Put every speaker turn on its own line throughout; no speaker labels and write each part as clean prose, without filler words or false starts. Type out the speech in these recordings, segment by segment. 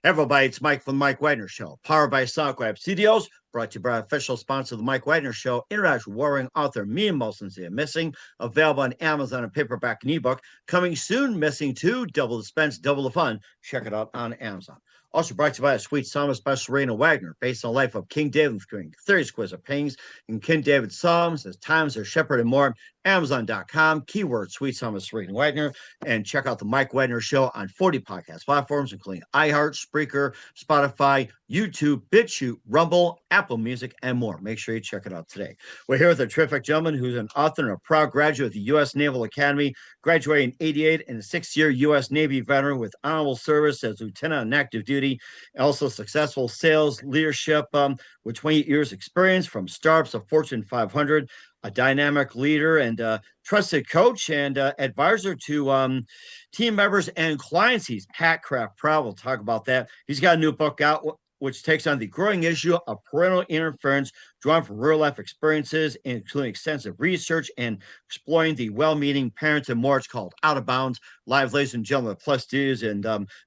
Everybody, it's Mike from the Mike Wagner Show, powered by SoundCloud Studios, brought to you by official sponsor of the Mike Wagner Show, international warring author Mia Molson's Missing, available on Amazon and paperback and ebook. Coming soon, Missing 2, double the suspense, double the fun. Check it out on Amazon. Also brought to you by a sweet psalmist special Raina Wagner, based on the life of King David, King 30 squares of pings in King David's Psalms, as times are shepherd and more. Amazon.com, keyword sweet psalmist Raina Wagner, and check out the Mike Wagner Show on 40 podcast platforms, including iHeart, Spreaker, Spotify, YouTube, BitChute, Rumble, Apple Music, and more. Make sure you check it out today. We're here with a terrific gentleman who's an author and a proud graduate of the U.S. Naval Academy, graduating in 88 and a 6-year U.S. Navy veteran with honorable service as lieutenant on active duty, also successful sales leadership with 28 years experience from startups of Fortune 500, a dynamic leader and trusted coach and advisor to team members and clients. He's Pat Craft proud. We'll talk about that. He's got a new book out, which takes on the growing issue of parental interference drawn from real life experiences, including extensive research and exploring the well-meaning parents and more. It's called Out of Bounds. Live, ladies and gentlemen, plus dues in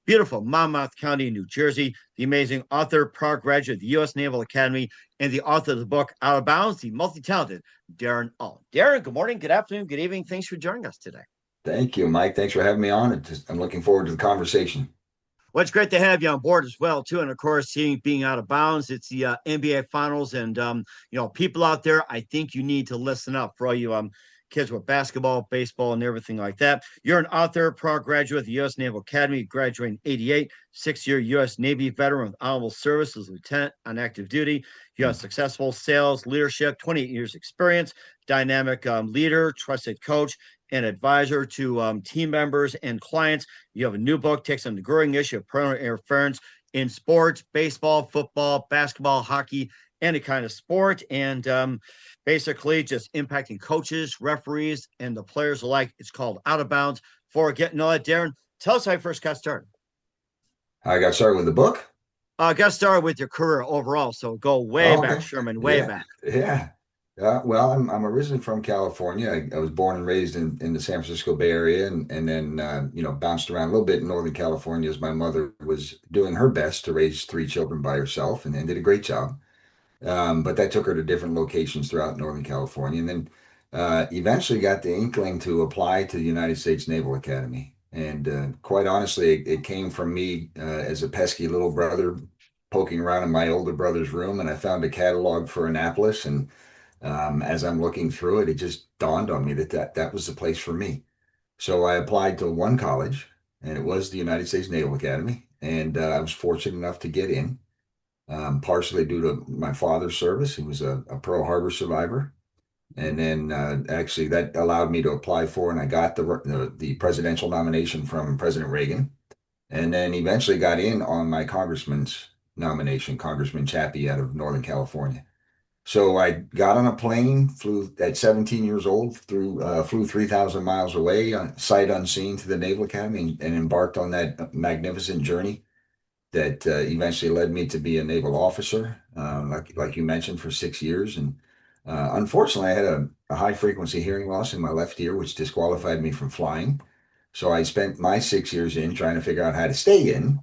beautiful Monmouth County, New Jersey. The amazing author, proud graduate of the U.S. Naval Academy, and the author of the book Out of Bounds, the multi-talented Darren Ault. Darren, good morning, good afternoon, good evening. Thanks for joining us today.
Thank you, Mike. Thanks for having me on. I'm looking forward to the conversation.
Well, it's great to have you on board as well, too. And of course, being Out of Bounds, it's the NBA Finals, and people out there, I think you need to listen up for all you kids with basketball, baseball, and everything like that. You're an author, proud graduate of the U.S. Naval Academy, graduating in 88, 6-year U.S. Navy veteran with honorable service as lieutenant on active duty. You have successful sales leadership, 28 years experience, dynamic leader, trusted coach, and advisor to team members and clients. You have a new book, takes on the growing issue of parental interference in sports, baseball, football, basketball, hockey, any kind of sport, and basically just impacting coaches, referees, and the players alike. It's called Out of Bounds. Before getting all that, Darren, tell us how you first got started.
I got started with the book.
Got started with your career overall, so go way back, Sherman, way back.
Yeah. Well, I'm originally from California. I was born and raised in the San Francisco Bay Area, and then bounced around a little bit in Northern California as my mother was doing her best to raise 3 children by herself, and did a great job. But that took her to different locations throughout Northern California, and then eventually got the inkling to apply to the United States Naval Academy. And quite honestly, it came from me as a pesky little brother poking around in my older brother's room, and I found a catalog for Annapolis, and as I'm looking through it, it just dawned on me that was the place for me. So I applied to one college, and it was the United States Naval Academy, and I was fortunate enough to get in, partially due to my father's service. He was a Pearl Harbor survivor. And then actually that allowed me to apply for, and I got the presidential nomination from President Reagan, and then eventually got in on my congressman's nomination, Congressman Chappie out of Northern California. So I got on a plane, flew at 17 years old, flew 3,000 miles away, sight unseen, to the Naval Academy, and embarked on that magnificent journey that eventually led me to be a naval officer, like you mentioned, for 6 years. And unfortunately, I had a high frequency hearing loss in my left ear, which disqualified me from flying. So I spent my 6 years in trying to figure out how to stay in.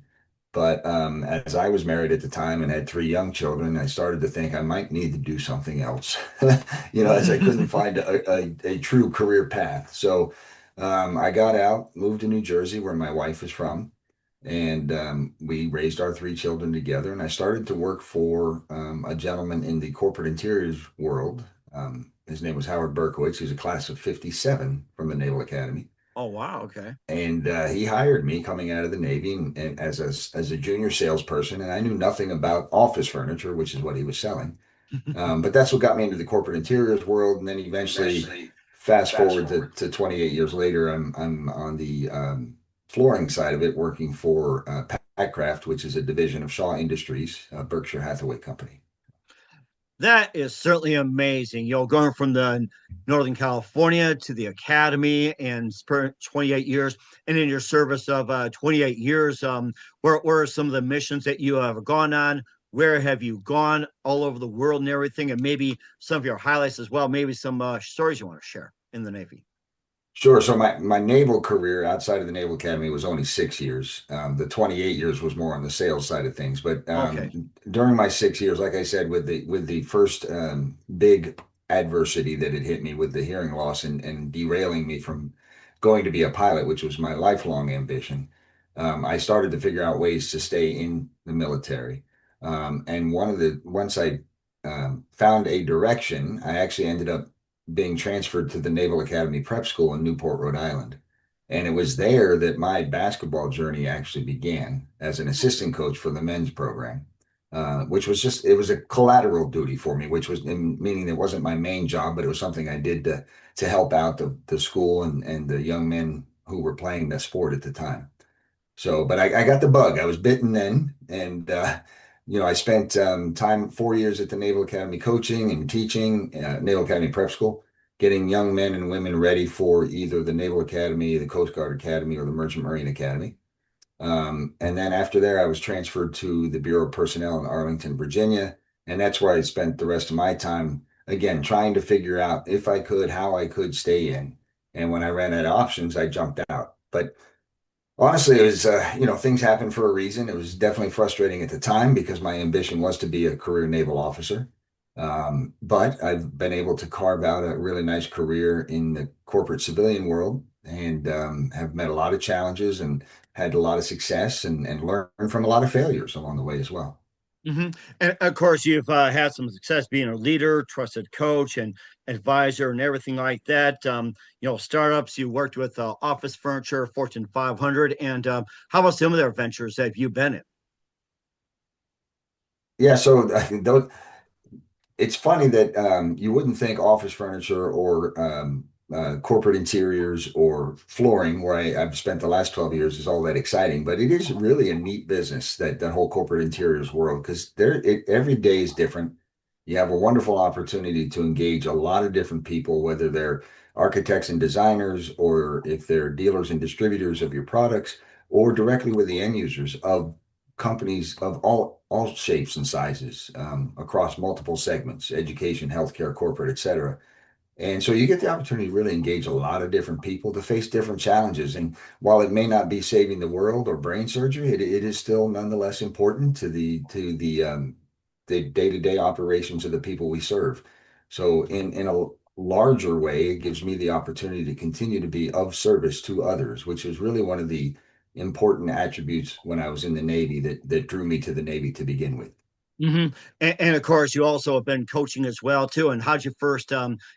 But as I was married at the time and had 3 young children, I started to think I might need to do something else, as I couldn't find a true career path. So I got out, moved to New Jersey, where my wife is from, and we raised our 3 children together. And I started to work for a gentleman in the corporate interiors world. His name was Howard Berkowitz. He was a class of 57 from the Naval Academy.
Oh, wow. Okay.
And he hired me coming out of the Navy, and as a junior salesperson, and I knew nothing about office furniture, which is what he was selling. But that's what got me into the corporate interiors world. And then eventually, fast forward to 28 years later, I'm on the flooring side of it, working for Pat Craft, which is a division of Shaw Industries, Berkshire Hathaway company.
That is certainly amazing. Going from the Northern California to the Academy and 28 years, and in your service of 28 years, where are some of the missions that you have gone on? Where have you gone all over the world and everything? And maybe some of your highlights as well, maybe some stories you want to share in the Navy.
Sure. So my naval career outside of the Naval Academy was only 6 years. The 28 years was more on the sales side of things. But
Okay.
during my 6 years, like I said, with the first big adversity that had hit me with the hearing loss and derailing me from going to be a pilot, which was my lifelong ambition, I started to figure out ways to stay in the military. And once I found a direction, I actually ended up being transferred to the Naval Academy Prep School in Newport, Rhode Island. And it was there that my basketball journey actually began as an assistant coach for the men's program, which was just, it was a collateral duty for me, which was meaning it wasn't my main job, but it was something I did to help out the school and the young men who were playing the sport at the time. So, but I got the bug. I was bitten then, and I spent time 4 years at the Naval Academy coaching and teaching, Naval Academy Prep School, getting young men and women ready for either the Naval Academy, the Coast Guard Academy, or the Merchant Marine Academy. And then after there, I was transferred to the Bureau of Personnel in Arlington, Virginia, and that's where I spent the rest of my time again trying to figure out if I could, how I could stay in. And when I ran out of options, I jumped out. But honestly, it was, things happen for a reason. It was definitely frustrating at the time because my ambition was to be a career naval officer. But I've been able to carve out a really nice career in the corporate civilian world and have met a lot of challenges and had a lot of success and learned from a lot of failures along the way as well.
And of course, you've had some success being a leader, trusted coach, and advisor, and everything like that. Startups. You worked with Office Furniture, Fortune 500, and how about some of their ventures that you've been in?
Yeah, so it's funny that you wouldn't think office furniture or corporate interiors or flooring, where I've spent the last 12 years, is all that exciting. But it is really a neat business, that whole corporate interiors world, because every day is different. You have a wonderful opportunity to engage a lot of different people, whether they're architects and designers, or if they're dealers and distributors of your products, or directly with the end users of companies of all shapes and sizes, across multiple segments: education, healthcare, corporate, et cetera. And so you get the opportunity to really engage a lot of different people to face different challenges. And while it may not be saving the world or brain surgery, it is still nonetheless important the day-to-day operations of the people we serve. So in a larger way, it gives me the opportunity to continue to be of service to others, which is really one of the important attributes when I was in the Navy that drew me to the Navy to begin with.
And of course, you also have been coaching as well too. And how'd you first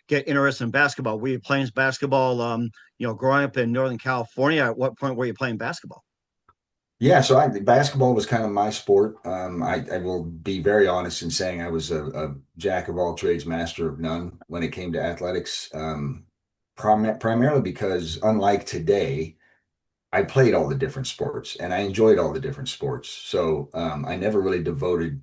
get interested in basketball? Were you playing basketball? Growing up in Northern California, at what point were you playing basketball?
Yeah, so basketball was kind of my sport. I will be very honest in saying I was a jack of all trades, master of none when it came to athletics. Primarily because, unlike today, I played all the different sports and I enjoyed all the different sports. So I never really devoted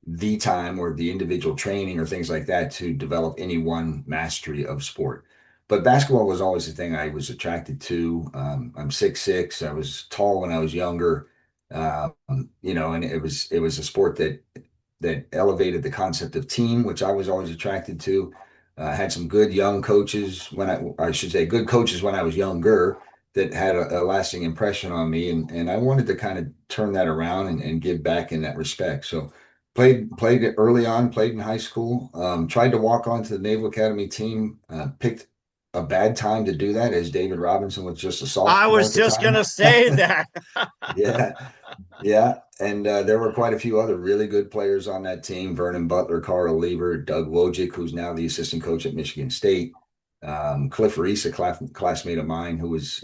the time or the individual training or things like that to develop any one mastery of sport. But basketball was always the thing I was attracted to. I'm 6'6". I was tall when I was younger, and it was a sport that elevated the concept of team, which I was always attracted to. Had some good young coaches I should say, good coaches when I was younger, that had a lasting impression on me, and I wanted to kind of turn that around and give back in that respect. So played it early on, played in high school, tried to walk onto the Naval Academy team, picked a bad time to do that, as David Robinson was just a
I
sophomore
was
at the
just
time.
gonna say that.
Yeah, yeah, and there were quite a few other really good players on that team: Vernon Butler, Carl Lieber, Doug Wojcik, who's now the assistant coach at Michigan State, Cliff Reese, a classmate of mine, who was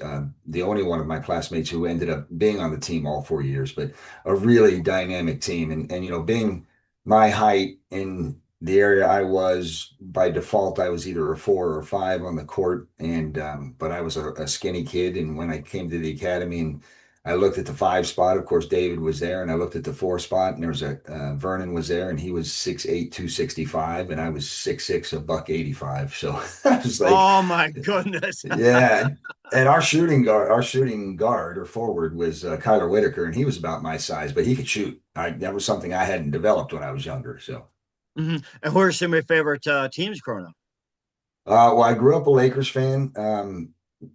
the only one of my classmates who ended up being on the team all 4 years, but a really dynamic team. And being my height in the area I was, by default, I was either a 4 or 5 on the court, and but I was a skinny kid. And when I came to the academy and I looked at the 5 spot. Of course, David was there, and I looked at the 4 spot, and there was Vernon was there, and he was 6'8", 265, and I was 6'6", a buck 85. So I was like,
Oh my goodness.
yeah. And our shooting guard or forward was Kyler Whitaker, and he was about my size, but he could shoot. That was something I hadn't developed when I was younger. So,
And who are some of your favorite teams growing up?
well, I grew up a Lakers fan.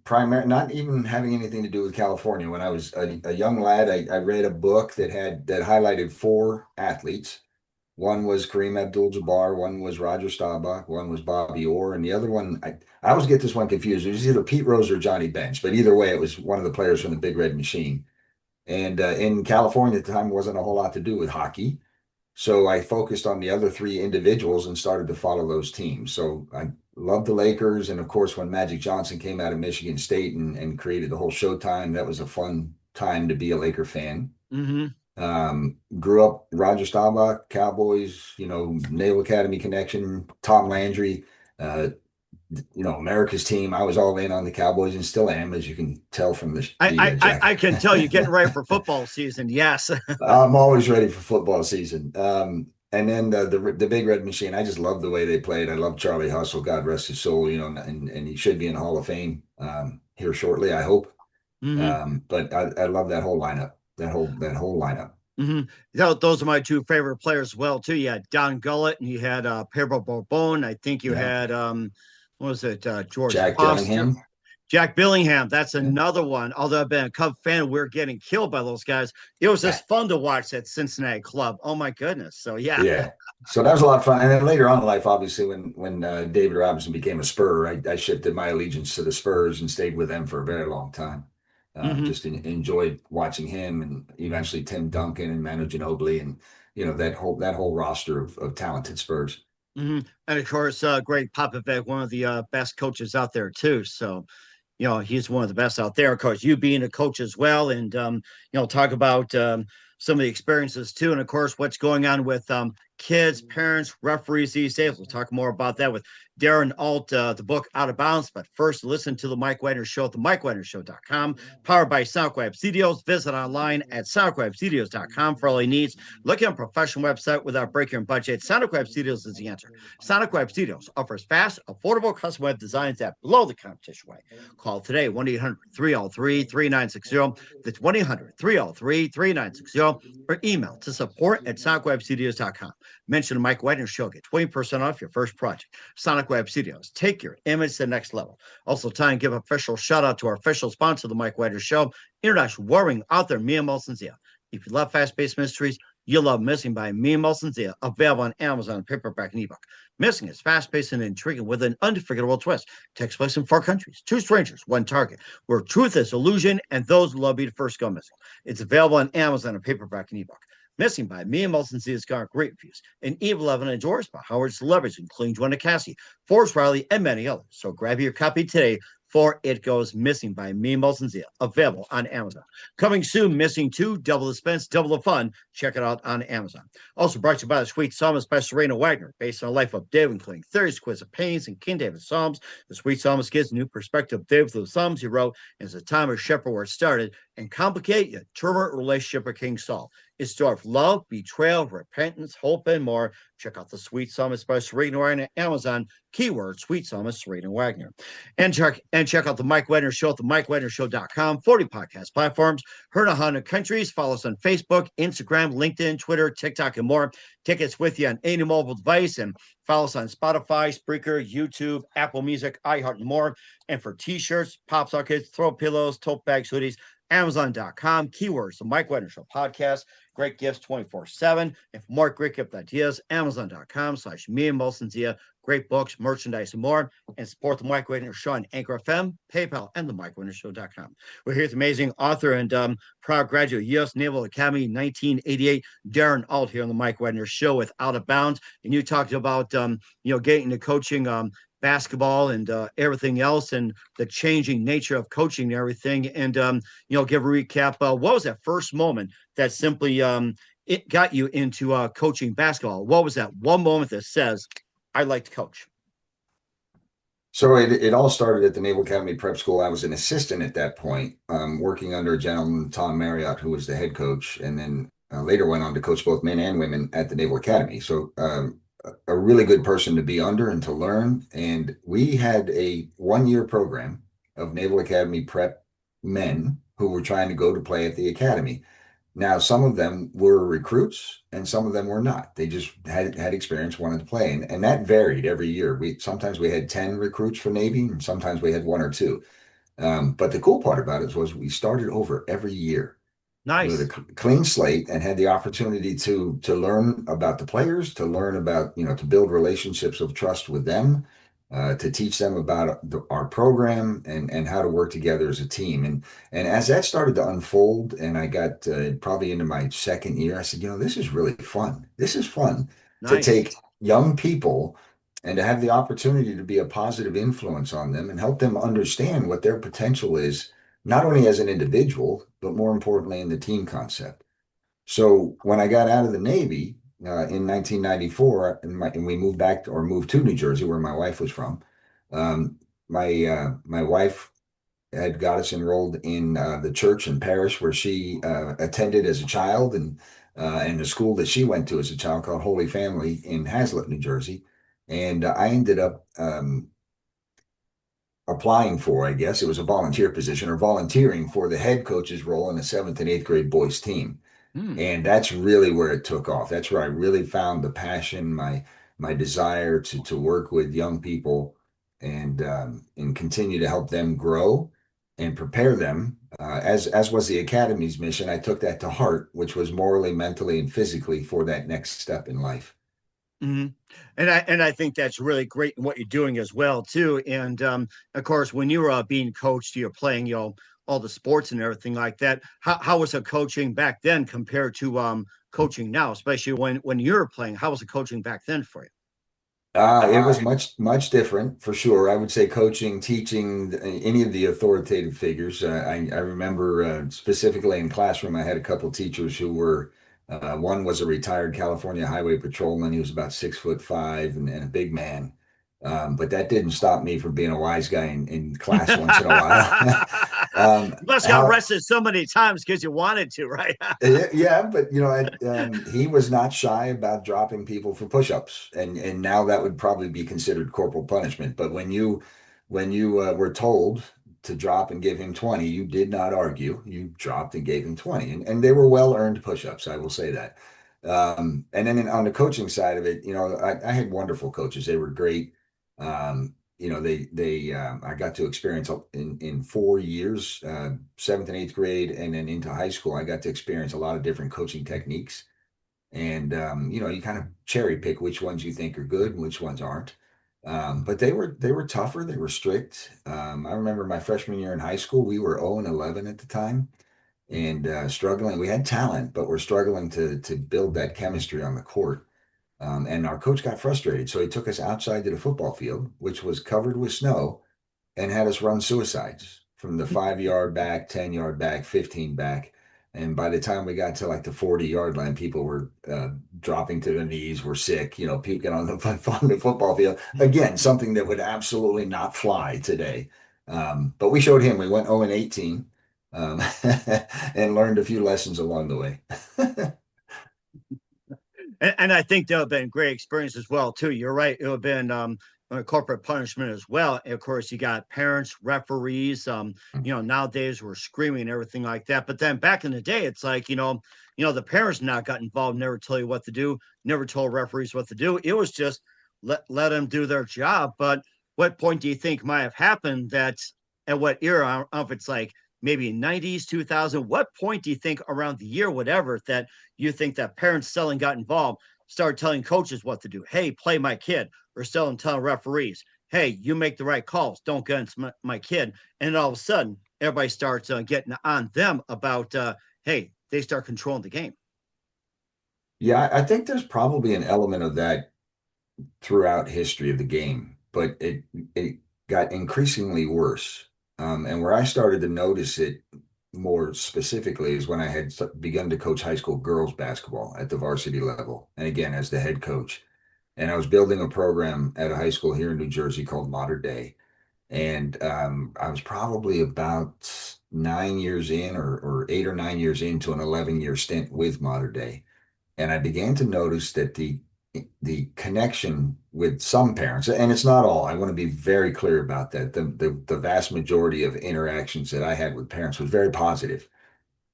primary, not even having anything to do with California. When I was a young lad, I read a book that highlighted four athletes. One was Kareem Abdul-Jabbar, one was Roger Staubach, one was Bobby Orr, and the other one, I always get this one confused. It was either Pete Rose or Johnny Bench, but either way, it was one of the players from the Big Red Machine. And in California at the time, wasn't a whole lot to do with hockey. So I focused on the other three individuals and started to follow those teams. So I loved the Lakers. And of course, when Magic Johnson came out of Michigan State and created the whole Showtime, that was a fun time to be a Laker fan.
Hmm.
Grew up Roger Staubach, Cowboys, Naval Academy connection, Tom Landry, uh, America's team. I was all in on the Cowboys and still am, as you can tell from the jacket.
I can tell you getting ready for football season. Yes.
I'm always ready for football season. And then the Big Red Machine, I just love the way they played. I love Charlie Hustle, God rest his soul, and he should be in the Hall of Fame here shortly, I hope.
Hmm.
But I love that whole lineup, that whole lineup.
Hmm. Those are my two favorite players as well too. You had Don Gullett and you had Pedro Borbon. I think you
Yeah.
had what was it, George
Jack
Foster.
Dillingham.
Jack Billingham, that's
Yeah.
another one. Although I've been a Cub fan, we're getting killed by those guys. It was just fun to watch that Cincinnati club. Oh my goodness. So yeah.
Yeah. So that was a lot of fun. And then later on in life, obviously, when David Robinson became a Spur, I shifted my allegiance to the Spurs and stayed with them for a very long time.
Hmm.
Just enjoyed watching him and eventually Tim Duncan and Manu Ginobili and that whole roster of talented Spurs.
Hmm. And of course, Greg Popovich, one of the best coaches out there too. So he's one of the best out there. Of course, you being a coach as well, and talk about some of the experiences too, and of course, what's going on with kids, parents, referees these days. We'll talk more about that with Darren Ault, the book Out of Bounds. But first, listen to the Mike Wagner Show at the MikeWagnerShow.com, powered by SoundCloud Studios. Visit online at SoundCloudStudios.com for all your needs. Look at a professional website without breaking your budget. SoundCloud Studios is the answer. SoundCloud Studios offers fast, affordable custom web designs that blow the competition away. Call today, 1-800-303-3960. That's 1-800-303-3960, or email to support@sonicwebstudios.com. Mention the Mike Wagner Show. Get 20% off your first project. Sonic Web Studios. Take your image to the next level. Also, time to give an official shout out to our official sponsor, the Mike Wagner Show, international warring author Mia Molson-Zia. If you love fast-paced mysteries, you'll love Missing by Mia Molson-Zia, available on Amazon, paperback, and ebook. Missing is fast-paced and intriguing with an unforgettable twist. Takes place in 4 countries, 2 strangers, one target, where truth is illusion and those who love you to first go missing. It's available on Amazon, paperback, and ebook. Missing by Mia Molson-Zia has got great reviews, and Eve 11 endorsed by Howard celebrities, including Joanna Cassie, Forrest Riley, and many others. So grab your copy today for It Goes Missing by Mia Molson-Zia, available on Amazon. Coming soon, Missing 2, double the suspense, double the fun. Check it out on Amazon. Also brought to you by The Sweet Psalmist by Serena Wagner, based on the life of David, including Theories, Quiz of Pains, and King David's Psalms. The Sweet Psalmist gives a new perspective of David through the Psalms he wrote and is the time of shepherd where it started and complicate your turbulent relationship with King Saul. It's story of love, betrayal, repentance, hope, and more. Check out The Sweet Psalmist by Serena Wagner on Amazon. Keyword Sweet Psalmist Serena Wagner. And check out the Mike Wagner Show at the MikeWagnerShow.com. 40 podcast platforms. Heard in 100 countries. Follow us on Facebook, Instagram, LinkedIn, Twitter, TikTok, and more. Tickets with you on any mobile device. And follow us on Spotify, Spreaker, YouTube, Apple Music, iHeart, and more. And for t-shirts, pop sockets, throw pillows, tote bags, hoodies, Amazon.com. Keywords, the Mike Wagner Show podcast. Great gifts 24/7. And for more great gift ideas, Amazon.com/me and Molson-Zia. Great books, merchandise, and more. And support the Mike Wagner Show on Anchor FM, PayPal, and the MikeWagnerShow.com. We're here with amazing author and proud graduate of U.S. Naval Academy 1988, Darren Ault, here on the Mike Wagner Show with Out of Bounds. And you talked about getting into coaching basketball and everything else, and the changing nature of coaching and everything. And give a recap. What was that first moment that simply it got you into coaching basketball? What was that one moment that says, I like to coach?
So it all started at the Naval Academy Prep School. I was an assistant at that point, working under a gentleman, Tom Marriott, who was the head coach, and then later went on to coach both men and women at the Naval Academy. So a really good person to be under and to learn. And we had a 1-year program of Naval Academy Prep men who were trying to go to play at the academy. Now, some of them were recruits and some of them were not. They just had experience, wanted to play. And that varied every year. Sometimes we had 10 recruits for Navy, and sometimes we had one or two. But the cool part about it was we started over every year with a
Nice.
clean slate and had the opportunity to learn about the players, to learn about, to build relationships of trust with them, to teach them about our program and how to work together as a team. And as that started to unfold, and I got probably into my second year, I said, this is really fun. This is fun to
Nice.
take young people and to have the opportunity to be a positive influence on them and help them understand what their potential is, not only as an individual, but more importantly in the team concept. So when I got out of the Navy in 1994, and we moved back or moved to New Jersey, where my wife was from, my wife had got us enrolled in the church and parish where she attended as a child, and the school that she went to as a child called Holy Family in Hazlet, New Jersey. And I ended up applying for, I guess it was a volunteer position or volunteering for the head coach's role in the seventh and eighth grade boys team.
Hmm.
And that's really where it took off. That's where I really found the passion, my desire to work with young people and continue to help them grow and prepare them. As was the academy's mission, I took that to heart, which was morally, mentally, and physically for that next step in life.
Hmm. And I think that's really great in what you're doing as well too. And of course, when you were being coached, you're playing, all the sports and everything like that. How was the coaching back then compared to coaching now, especially when you were playing? How was the coaching back then for you?
It was much, much different for sure. I would say coaching, teaching, any of the authoritative figures. I remember specifically in classroom, I had a couple teachers who were, one was a retired California highway patrolman. He was about 6'5" and a big man. But that didn't stop me from being a wise guy in class once in a while.
You must got
How
arrested so many times because you wanted to, right?
Yeah, but he was not shy about dropping people for push-ups, and now that would probably be considered corporal punishment. But when you were told to drop and give him 20, you did not argue. You dropped and gave him 20, and they were well-earned push-ups. I will say that. And then on the coaching side of it, I had wonderful coaches. They were great. I got to experience in 4 years, seventh and eighth grade, and then into high school. I got to experience a lot of different coaching techniques, and you kind of cherry pick which ones you think are good and which ones aren't. But they were tougher. They were strict. I remember my freshman year in high school, we were 0 and 11 at the time, and struggling. We had talent, but we're struggling to build that chemistry on the court. And our coach got frustrated, so he took us outside to the football field, which was covered with snow, and had us run suicides from the 5 yard back, 10 yard back, 15 back. And by the time we got to like the 40 yard line, people were dropping to their knees, were sick, puking on the football field. Again, something that would absolutely not fly today. But we showed him, we went 0 and 18 um, and learned a few lessons along the way.
And I think that would have been a great experience as well too. You're right; it would have been a corporate punishment as well. And of course, you got parents, referees. Nowadays we're screaming and everything like that. But then back in the day, it's like the parents not got involved, never tell you what to do, never told referees what to do. It was just let them do their job. But what point do you think might have happened that at what era? I don't know if it's like maybe 90s, 2000. What point do you think around the year, whatever, that you think that parents selling got involved, started telling coaches what to do? Hey, play my kid, or selling telling referees, hey, you make the right calls, don't get against my kid. And all of a sudden, everybody starts getting on them about, hey, they start controlling the game.
Yeah, I think there's probably an element of that throughout history of the game, but it got increasingly worse. And where I started to notice it more specifically is when I had begun to coach high school girls basketball at the varsity level, and again as the head coach. And I was building a program at a high school here in New Jersey called Modern Day. And I was probably about 9 years in, or 8 or 9 years into an 11-year stint with Modern Day. And I began to notice that the connection with some parents, and it's not all, I want to be very clear about that. The vast majority of interactions that I had with parents was very positive.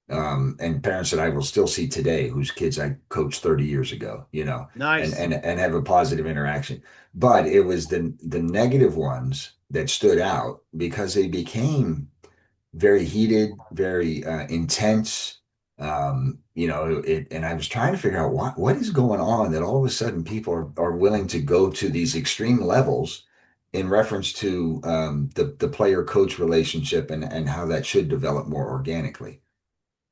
And parents that I will still see today, whose kids I coached 30 years ago, and
Nice.
and and have a positive interaction. But it was the negative ones that stood out because they became very heated, very intense. And I was trying to figure out what is going on that all of a sudden people are willing to go to these extreme levels in reference to the player coach relationship and how that should develop more organically.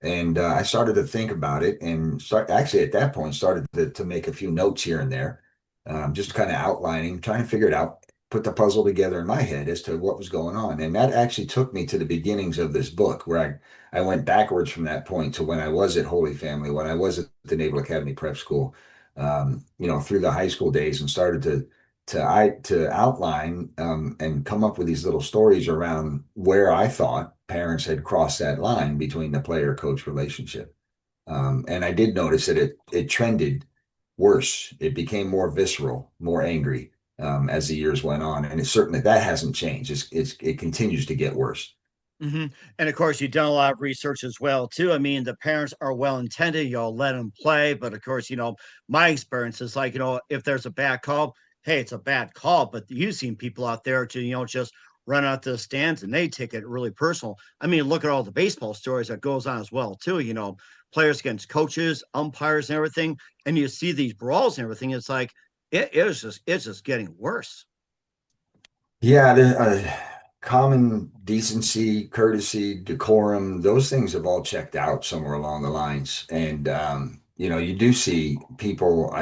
And I started to think about it and start actually at that point started to make a few notes here and there, just kind of outlining, trying to figure it out, put the puzzle together in my head as to what was going on. And that actually took me to the beginnings of this book, where I went backwards from that point to when I was at Holy Family, when I was at the Naval Academy Prep School, through the high school days and started to outline and come up with these little stories around where I thought parents had crossed that line between the player coach relationship. And I did notice that it trended worse. It became more visceral, more angry as the years went on, and it certainly that hasn't changed. It continues to get worse.
And of course, you've done a lot of research as well, too. I mean, the parents are well intended, you'll let them play. But of course, my experience is like, if there's a bad call, hey, it's a bad call. But you've seen people out there to, just run out to the stands and they take it really personal. I mean, look at all the baseball stories that goes on as well, too. Players against coaches, umpires, and everything. And you see these brawls and everything. It's like, it's just getting worse.
Yeah, common decency, courtesy, decorum, those things have all checked out somewhere along the lines. And you do see people.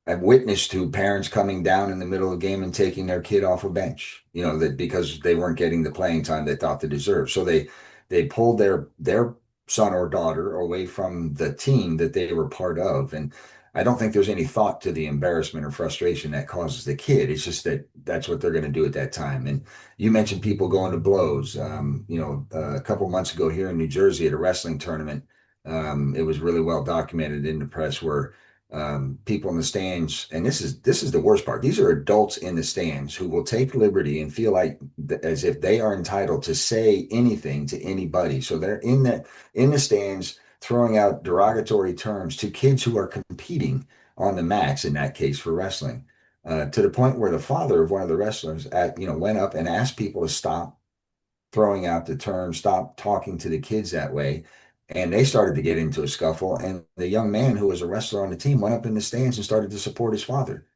I've witnessed to parents coming down in the middle of the game and taking their kid off a bench, that because they weren't getting the playing time they thought they deserved. So they pulled their son or daughter away from the team that they were part of. And I don't think there's any thought to the embarrassment or frustration that causes the kid. It's just that that's what they're going to do at that time. And you mentioned people going to blows. A couple months ago here in New Jersey at a wrestling tournament, it was really well documented in the press where people in the stands, and this is the worst part. These are adults in the stands who will take liberty and feel like as if they are entitled to say anything to anybody. So they're in the stands throwing out derogatory terms to kids who are competing on the mats, in that case for wrestling, to the point where the father of one of the wrestlers went up and asked people to stop throwing out the term, stop talking to the kids that way. And they started to get into a scuffle. And the young man who was a wrestler on the team went up in the stands and started to support his father.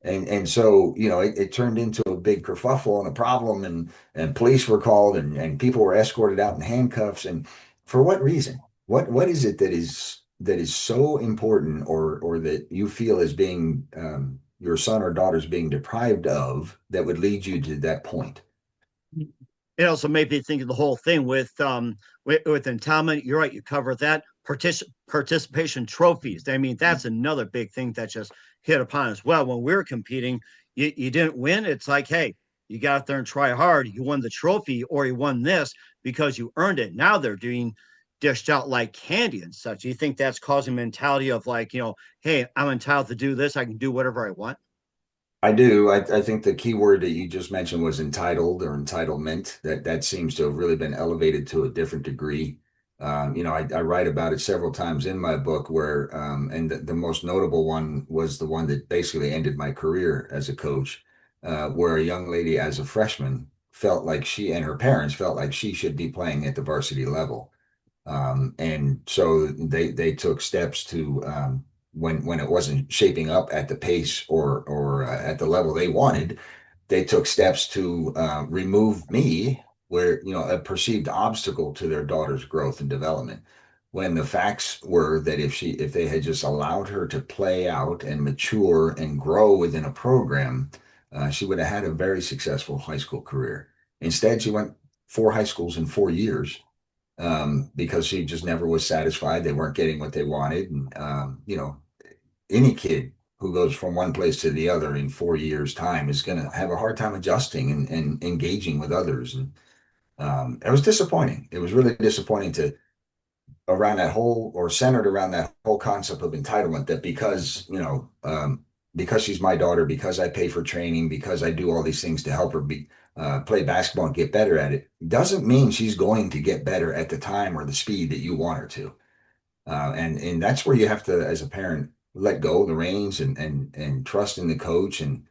And so, it turned into a big kerfuffle and a problem, and police were called, and people were escorted out in handcuffs. And for what reason? What is it that is so important, or that you feel is being your son or daughter's being deprived of, that would lead you to that point?
It also made me think of the whole thing with entitlement. You're right, you covered that. Participation trophies. I mean, that's another big thing that just hit upon as well. When we were competing, you didn't win. It's like, hey, you got out there and try hard. You won the trophy or you won this because you earned it. Now they're doing dished out like candy and such. You think that's causing mentality of like, hey, I'm entitled to do this. I can do whatever I want.
I do. I think the key word that you just mentioned was entitled or entitlement. That seems to have really been elevated to a different degree. I write about it several times in my book where, and the most notable one was the one that basically ended my career as a coach, where a young lady as a freshman felt like she and her parents felt like she should be playing at the varsity level. And so they took steps to when it wasn't shaping up at the pace or at the level they wanted, they took steps to remove me where a perceived obstacle to their daughter's growth and development. When the facts were that if they had just allowed her to play out and mature and grow within a program, she would have had a very successful high school career. Instead, she went 4 high schools in 4 years because she just never was satisfied. They weren't getting what they wanted. And, any kid who goes from one place to the other in 4 years' time is going to have a hard time adjusting and engaging with others. And it was disappointing. It was really disappointing to around that whole or centered around that whole concept of entitlement that because she's my daughter, because I pay for training, because I do all these things to help her play basketball and get better at it, doesn't mean she's going to get better at the time or the speed that you want her to. And that's where you have to, as a parent, let go of the reins and trust in the coach and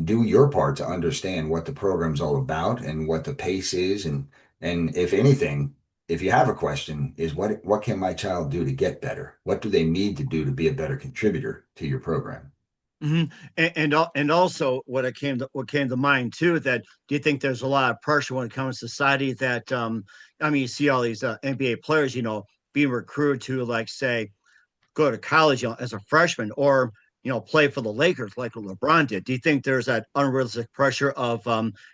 do your part to understand what the program's all about and what the pace is, and if anything, if you have a question, is what can my child do to get better? What do they need to do to be a better contributor to your program?
And also what came to mind too, that do you think there's a lot of pressure when it comes to society that I mean, you see all these NBA players, being recruited to, like, say, go to college, as a freshman, or play for the Lakers like LeBron did. Do you think there's that unrealistic pressure of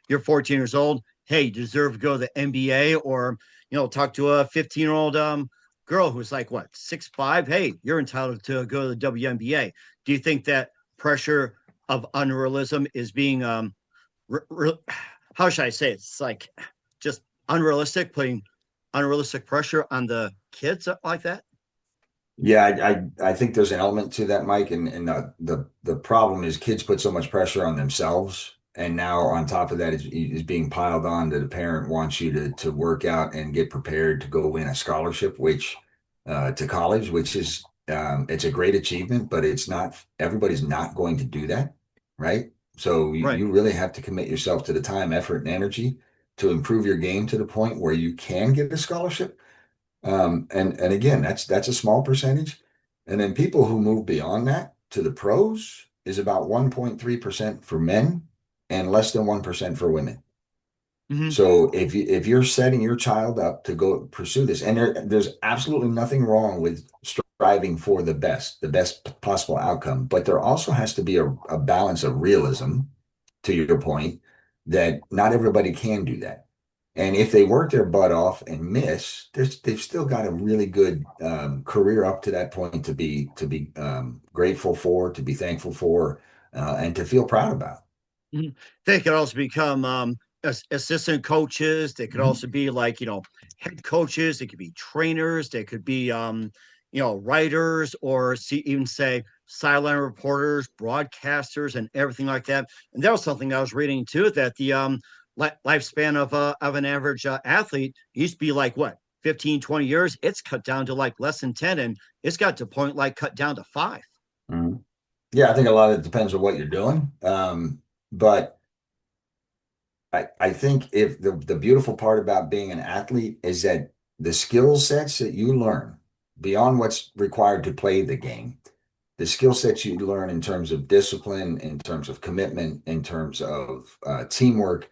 you're 14 years old, hey, you deserve to go to the NBA, or talk to a 15-year-old girl who's like, what, 6'5"? Hey, you're entitled to go to the WNBA. Do you think that pressure of unrealism is being how should I say it? It's like just unrealistic, putting unrealistic pressure on the kids like that?
Yeah, I think there's an element to that, Mike, and the problem is kids put so much pressure on themselves, and now on top of that is being piled on that a parent wants you to work out and get prepared to go win a scholarship, which to college, which is it's a great achievement, but it's not everybody's not going to do that, right? So
Right.
you really have to commit yourself to the time, effort, and energy to improve your game to the point where you can get a scholarship. And again, that's a small percentage. And then people who move beyond that to the pros is about 1.3% for men and less than 1% for women.
Hmm.
So if you're setting your child up to go pursue this, and there's absolutely nothing wrong with striving for the best possible outcome, but there also has to be a balance of realism, to your point, that not everybody can do that. And if they work their butt off and miss, they've still got a really good career up to that point to be grateful for, to be thankful for, and to feel proud about.
Hmm. They could also become assistant coaches. They could
Mhm.
also be like, head coaches. They could be trainers. They could be, writers, or even say sideline reporters, broadcasters, and everything like that. And that was something I was reading too, that the lifespan of an average athlete used to be like what, 15, 20 years. It's cut down to like less than 10, and it's got to point like cut down to 5.
Mhm. Yeah, I think a lot of it depends on what you're doing. But I think if the beautiful part about being an athlete is that the skill sets that you learn beyond what's required to play the game, the skill sets you learn in terms of discipline, in terms of commitment, in terms of teamwork,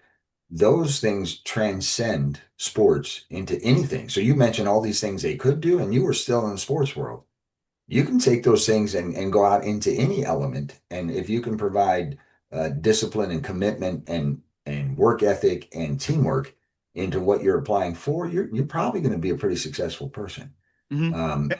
those things transcend sports into anything. So you mentioned all these things they could do, and you were still in the sports world. You can take those things and go out into any element. And if you can provide discipline and commitment and work ethic and teamwork into what you're applying for, you're probably going to be a pretty successful person.
Mm-hmm.
Um,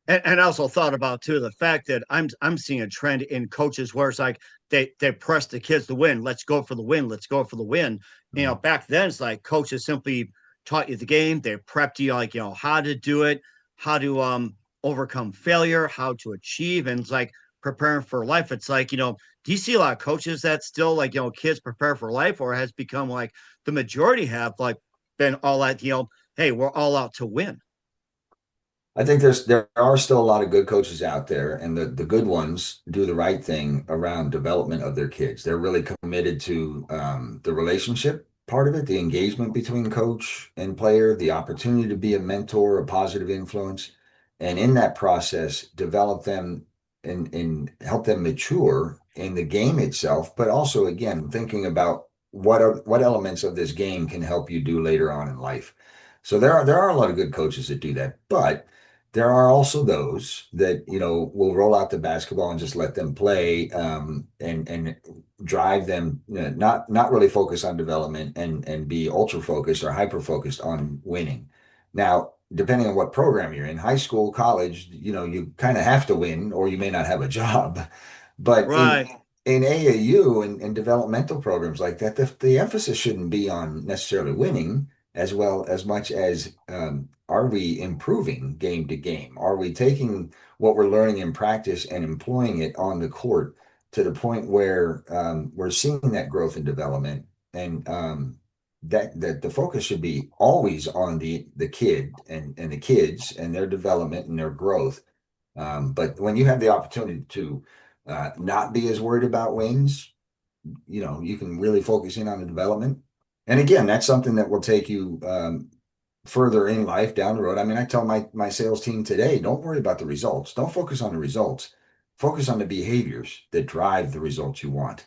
And I also thought about too the fact that I'm seeing a trend in coaches where it's like they press the kids to win. Let's go for the win. Let's go for the win. Back then it's like coaches simply taught you the game. They prepped you like how to do it, how to overcome failure, how to achieve, and it's like preparing for life. It's like do you see a lot of coaches that still like kids prepare for life, or has become like the majority have like been all at hey, we're all out to win.
I think there are still a lot of good coaches out there, and the good ones do the right thing around development of their kids. They're really committed to the relationship part of it, the engagement between coach and player, the opportunity to be a mentor, a positive influence, and in that process, develop them and help them mature in the game itself, but also again thinking about what elements of this game can help you do later on in life. So there are a lot of good coaches that do that, but there are also those that, will roll out the basketball and just let them play, and drive them, not really focus on development and be ultra focused or hyper focused on winning. Now, depending on what program you're in, high school, college, you kind of have to win or you may not have a job. But
Right.
in AAU and developmental programs like that, the emphasis shouldn't be on necessarily winning as well as much as are we improving game to game? Are we taking what we're learning in practice and employing it on the court to the point where we're seeing that growth and development, and that the focus should be always on the kid and the kids and their development and their growth. But when you have the opportunity to not be as worried about wins. You can really focus in on the development. And again, that's something that will take you further in life down the road. I mean, I tell my sales team today, don't worry about the results. Don't focus on the results. Focus on the behaviors that drive the results you want.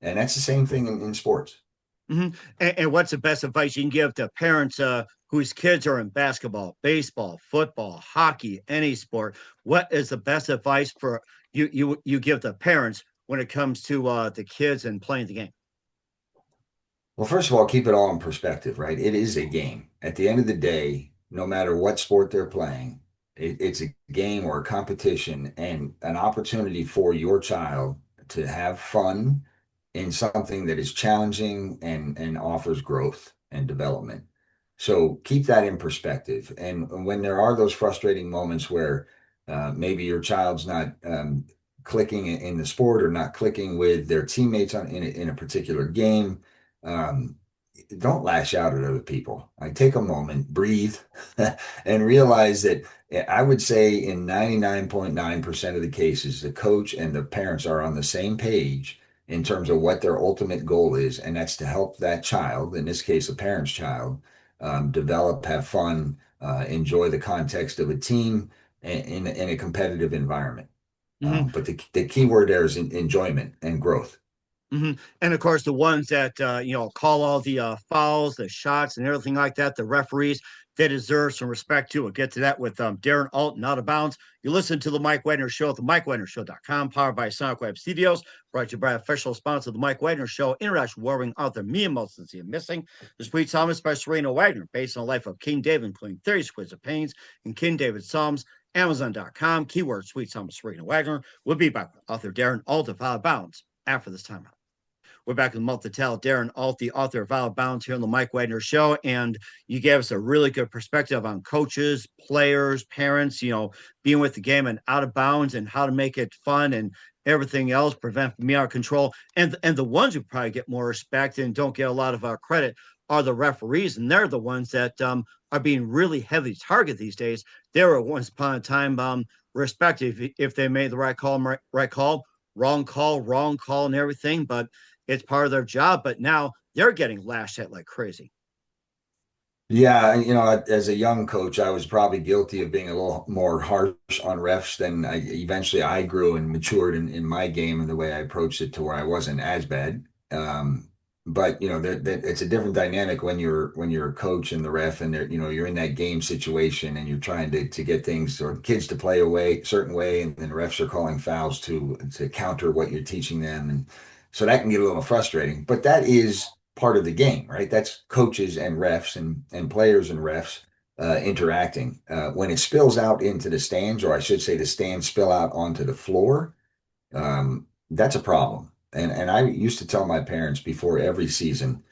And that's the same thing in sports.
And what's the best advice you can give to parents whose kids are in basketball, baseball, football, hockey, any sport? What is the best advice for you give the parents when it comes to the kids and playing the game?
Well, first of all, keep it all in perspective, right? It is a game. At the end of the day, no matter what sport they're playing, it's a game or a competition and an opportunity for your child to have fun in something that is challenging and offers growth and development. So keep that in perspective. And when there are those frustrating moments where maybe your child's not clicking in the sport or not clicking with their teammates in a particular game, um, don't lash out at other people. Like take a moment, breathe, and realize that I would say in 99.9% of the cases, the coach and the parents are on the same page in terms of what their ultimate goal is, and that's to help that child, in this case, a parent's child, develop, have fun, enjoy the context of a team in a competitive environment.
Mm-hmm.
But the key word there is enjoyment and growth.
And of course, the ones that call all the fouls, the shots, and everything like that, the referees, they deserve some respect too. We'll get to that with Darren Ault and Out of Bounds. You listen to the Mike Wagner Show at the MikeWagnerShow.com, powered by Sonic Web Studios, brought to you by official sponsor of the Mike Wagner Show, international warring author Mia Mosency Missing, The Sweet Psalmist by Serena Wagner, based on the life of King David, including 30 Squids of Pains and King David Psalms. Amazon.com, keyword Sweet Psalmist Serena Wagner. We'll be back with author Darren Ault of Out of Bounds after this time out. We're back with multi-talent Darren Ault, the author of Out of Bounds, here on the Mike Wagner Show. And you gave us a really good perspective on coaches, players, parents, being with the game and out of bounds and how to make it fun and everything else, prevent me out of control. And the ones who probably get more respect and don't get a lot of credit are the referees. And they're the ones that are being really heavily targeted these days. They were once upon a time respected if they made the right call, wrong call, and everything. But it's part of their job, but now they're getting lashed at like crazy.
Yeah, as a young coach, I was probably guilty of being a little more harsh on refs than eventually I grew and matured in my game and the way I approached it to where I wasn't as bad. But it's a different dynamic when you're a coach and the ref and you're in that game situation and you're trying to get things or kids to play a certain way, and then refs are calling fouls to counter what you're teaching them, and so that can get a little frustrating. But that is part of the game, right? That's coaches and refs and players and refs interacting. When it spills out into the stands, or I should say the stands spill out onto the floor, that's a problem. And I used to tell my parents before every season,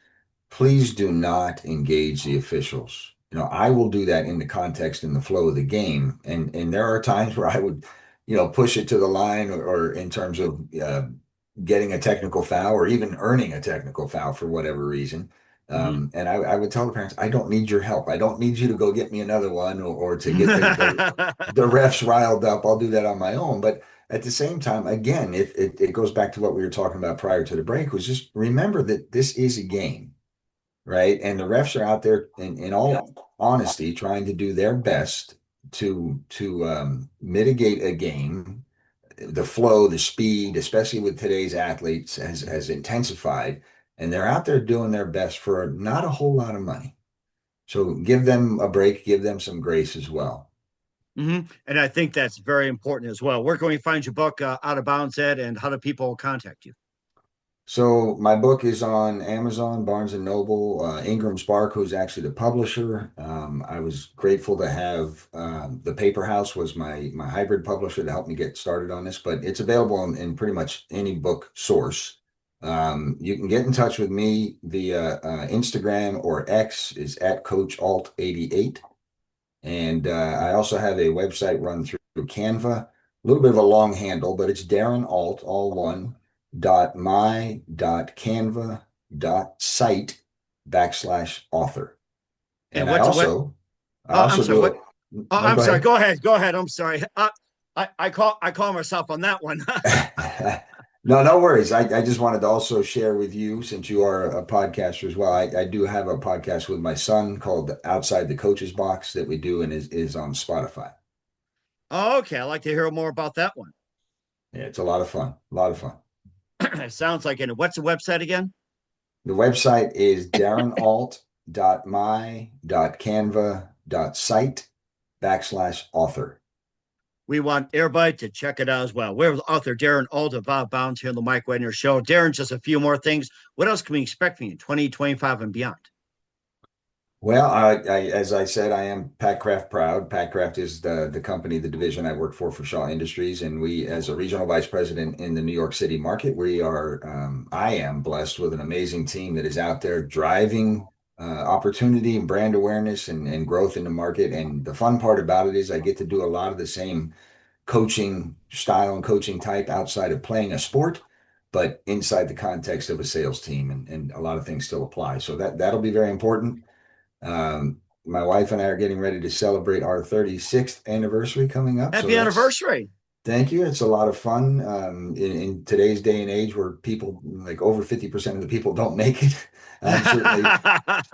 please do not engage the officials. I will do that in the context and the flow of the game. And there are times where I would, push it to the line or in terms of getting a technical foul or even earning a technical foul for whatever reason.
Mm-hmm.
And I would tell the parents, I don't need your help. I don't need you to go get me another one or to get the refs riled up. I'll do that on my own. But at the same time, again, it goes back to what we were talking about prior to the break, was just remember that this is a game, right? And the refs are out there in all honesty trying to do their best to mitigate a game. The flow, the speed, especially with today's athletes, has intensified, and they're out there doing their best for not a whole lot of money. So give them a break, give them some grace as well.
And I think that's very important as well. Where can we find your book, Out of Bounds, Ed, and how do people contact you?
So my book is on Amazon, Barnes and Noble. Ingram Spark, who's actually the publisher. I was grateful to have the Paper House was my hybrid publisher to help me get started on this, but it's available in pretty much any book source. You can get in touch with me via Instagram or X is at Coach Alt 88. And I also have a website run through Canva, a little bit of a long handle, but it's Darren Ault, all one, .my.canva.site /
And
And I
what's what?
also, I
Oh, I'm
also
sorry.
do
What?
it.
Oh,
No,
I'm
go
sorry.
ahead.
Go ahead. I'm sorry. I call myself on that one.
No, no worries. I just wanted to also share with you, since you are a podcaster as well. I do have a podcast with my son called Outside the Coach's Box that we do and is on Spotify.
Okay, I'd like to hear more about that one.
Yeah, it's a lot of fun. A lot of fun.
It sounds like it. What's the website again?
The website is darrenault.my.canva.site /author.
We want everybody to check it out as well. We're with author Darren Ault of Out of Bounds here on the Mike Wagner Show. Darren, just a few more things. What else can we expect from you in 2025 and beyond?
Well, as I said, I am Packcraft proud. Packcraft is the company, the division I work for Shaw Industries, and we, as a regional vice president in the New York City market, we are. I am blessed with an amazing team that is out there driving opportunity and brand awareness and growth in the market. And the fun part about it is I get to do a lot of the same coaching style and coaching type outside of playing a sport, but inside the context of a sales team, and a lot of things still apply. So that'll be very important. My wife and I are getting ready to celebrate our 36th anniversary coming up. So
Happy anniversary.
thank you. It's a lot of fun. In today's day and age where people like over 50% of the people don't make it. I'm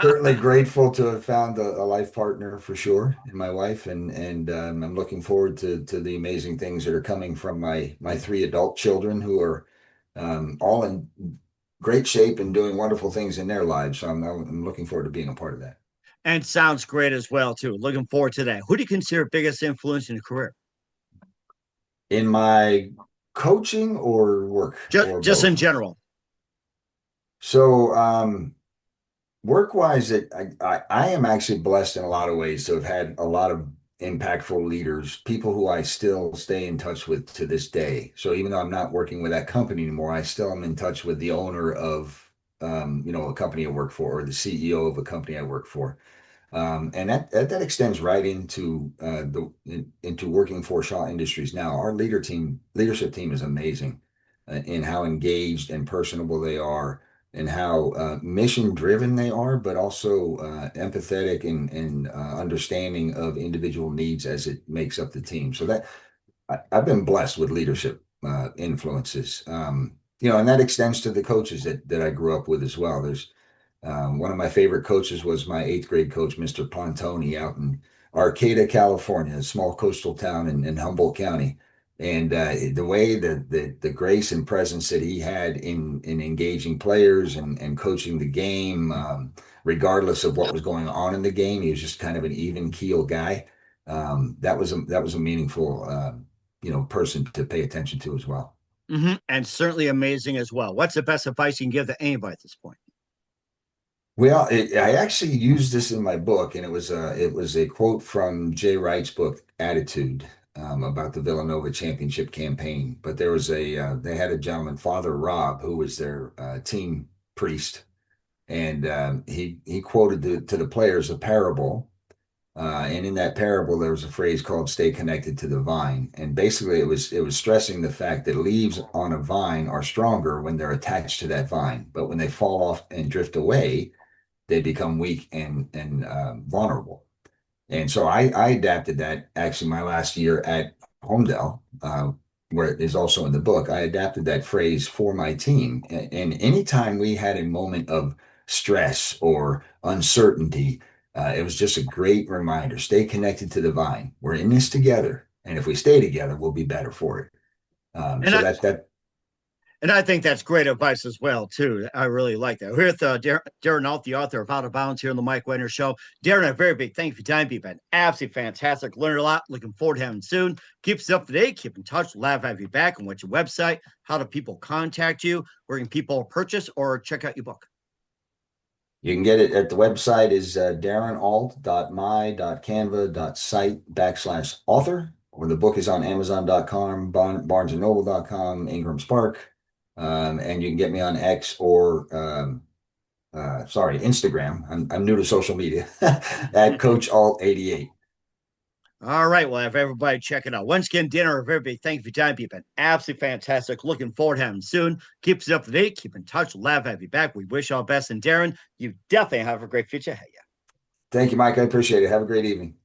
certainly grateful to have found a life partner for sure in my wife. And I'm looking forward to the amazing things that are coming from my three adult children who are all in great shape and doing wonderful things in their lives. So I'm looking forward to being a part of that.
And sounds great as well, too. Looking forward to that. Who do you consider biggest influence in your career?
In my coaching or work or
Just in
both?
general.
So, work-wise, I am actually blessed in a lot of ways to have had a lot of impactful leaders, people who I still stay in touch with to this day. So even though I'm not working with that company anymore, I still am in touch with the owner of, a company I work for, or the CEO of a company I work for. And that extends right into into working for Shaw Industries now. Our leadership team is amazing in how engaged and personable they are, and how mission driven they are, but also empathetic and understanding of individual needs as it makes up the team. So I've been blessed with leadership influences. And that extends to the coaches that I grew up with as well. There's one of my favorite coaches was my eighth grade coach, Mr. Pontoni, out in Arcata, California, a small coastal town in Humboldt County. And the way the grace and presence that he had in engaging players and coaching the game, regardless of what was going on in the game, he was just kind of an even keel guy. That was a meaningful person to pay attention to as well.
And certainly amazing as well. What's the best advice you can give to anybody at this point?
Well, I actually used this in my book, and it was a quote from Jay Wright's book, Attitude, about the Villanova championship campaign. But they had a gentleman, Father Rob, who was their team priest, and he quoted to the players a parable, and in that parable there was a phrase called "Stay connected to the vine," and basically it was stressing the fact that leaves on a vine are stronger when they're attached to that vine, but when they fall off and drift away they become weak and vulnerable. And so I adapted that actually my last year at Homedale, where it is also in the book. I adapted that phrase for my team. And anytime we had a moment of stress or uncertainty, it was just a great reminder. Stay connected to the vine. We're in this together. And if we stay together, we'll be better for it. Um,
And
so
I,
that
And I think that's great advice as well, too. I really like that. We're with Darren Ault, the author of Out of Bounds here on the Mike Wagner Show. Darren, a very big thank you for your time. You've been absolutely fantastic. Learned a lot. Looking forward to having you soon. Keep us up to date. Keep in touch. Love to have you back. And what's your website? How do people contact you? Where can people purchase or check out your book?
You can get it at the website is darrenault.my.canva.site /author, or the book is on Amazon.com, BarnesandNoble.com, Ingram Spark, and you can get me on X or sorry, Instagram. I'm new to social media at Coach Alt 88.
All right. Well, have everybody check it out. Once again, dinner, a very big thank you for your time. You've been absolutely fantastic. Looking forward to having you soon. Keep us up to date. Keep in touch. Love to have you back. We wish all best. And Darren, you definitely have a great future ahead.
Thank you, Mike. I appreciate it. Have a great evening.